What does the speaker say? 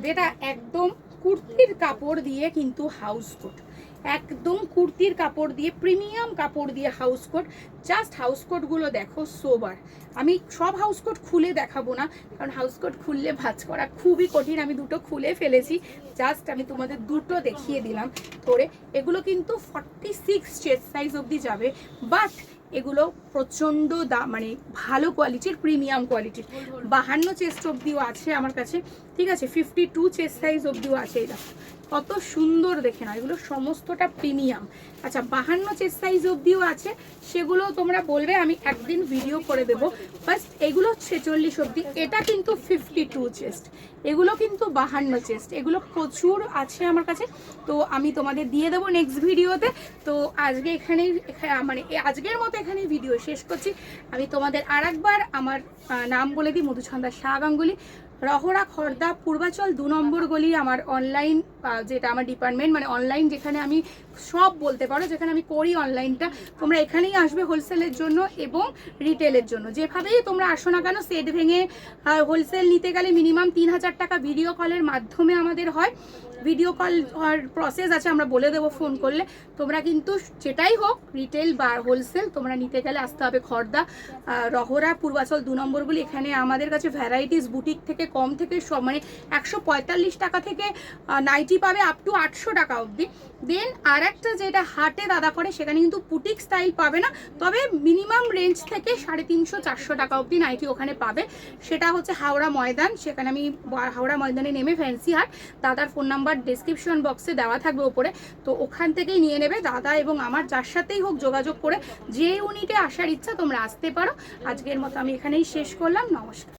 যেটা একদম কুর্তির কাপড় দিয়ে কিন্তু হাউস কোট, একদম কুর্তির কাপড় দিয়ে প্রিমিয়াম কাপড় দিয়ে হাউস কোট। জাস্ট হাউস কোটগুলো দেখো সোবার। আমি সব হাউস কোট খুলে দেখাবো না, কারণ হাউস কোট খুললে ভাঁজ করা খুবই কঠিন। আমি দুটো খুলে ফেলেছি, জাস্ট আমি তোমাদের দুটো দেখিয়ে দিলাম ধরে। এগুলো কিন্তু 46 চেস্ট সাইজ অবধি যাবে, বাট এগুলো প্রচণ্ড মানে ভালো কোয়ালিটির, প্রিমিয়াম কোয়ালিটির। 52 চেস্ট অবধিও আছে আমার কাছে, ঠিক আছে। 52 চেস্ট সাইজ অবধিও আছে। এটা কত সুন্দর দেখে না, এগুলো সমস্তটা প্রিমিয়াম। আচ্ছা, 52 চেস্ট সাইজ অবধিও আছে, সেগুলো তোমরা বলবে আমি একদিন ভিডিও করে দেবো। ফার্স্ট এগুলো 46 অবধি, এটা কিন্তু 52 চেস্ট, এগুলো কিন্তু 52 চেস্ট, এগুলো প্রচুর আছে আমার কাছে। তো আমি তোমাদের দিয়ে দেবো নেক্সট ভিডিওতে। তো আজকে এখানেই মানে আজকের মতো এখানেই ভিডিও শেষ করছি। আমি তোমাদের আরেকবার আমার নাম বলে দিই, মধুছন্দা শাহ গাঙ্গুলি, রহরা খর্দা পূর্বাচল 2 নম্বর গলি। আমার অনলাইন যেটা আমার ডিপার্টমেন্ট, মানে অনলাইন যেখানে আমি সব বলতে পারো, যেখানে আমি করি অনলাইনটা, তোমরা এখানেই আসবে হোলসেলের জন্য এবং রিটেলের জন্য। যেভাবেই তোমরা আসো না কেন, সেট ভেঙে হোলসেল নিতে গেলে মিনিমাম 3000 টাকা ভিডিও কলের মাধ্যমে আমাদের হয়। ভিডিও কল প্রসেস আছে, আমরা বলে দেবো ফোন করলে। তোমরা কিন্তু যেটাই হোক, রিটেল বা হোলসেল, তোমরা নিতে গেলে আসতে হবে খর্দা রহরা পূর্বাচল 2 নম্বরগুলি। এখানে আমাদের কাছে ভ্যারাইটিস বুটিক থেকে কম থেকে সব, মানে 145 টাকা থেকে নাইটি পাবে আপ টু 800 টাকা অবধি। দেন আর একটা যেটা হাটে দাদা করে, সেখানে কিন্তু বুটিক স্টাইল পাবে না, তবে মিনিমাম রেঞ্জ থেকে 350-400 টাকা অবধি নাইটি ওখানে পাবে। সেটা হচ্ছে হাওড়া ময়দান। সেখানে আমি হাওড়া ময়দানে নেমে ফ্যান্সি হাট, দাদার ফোন নাম্বার ডেসক্রিপশন বক্সে দেওয়া থাকবে ওপরে, তো ওখান থেকেই নিয়ে নেবে। দাদা এবং আমার যার সাথেই হোক যোগাযোগ করে যে ইউনিটে আসার ইচ্ছা তোমরা আসতে পারো। আজকের মতো আমি এখানেই শেষ করলাম। নমস্কার।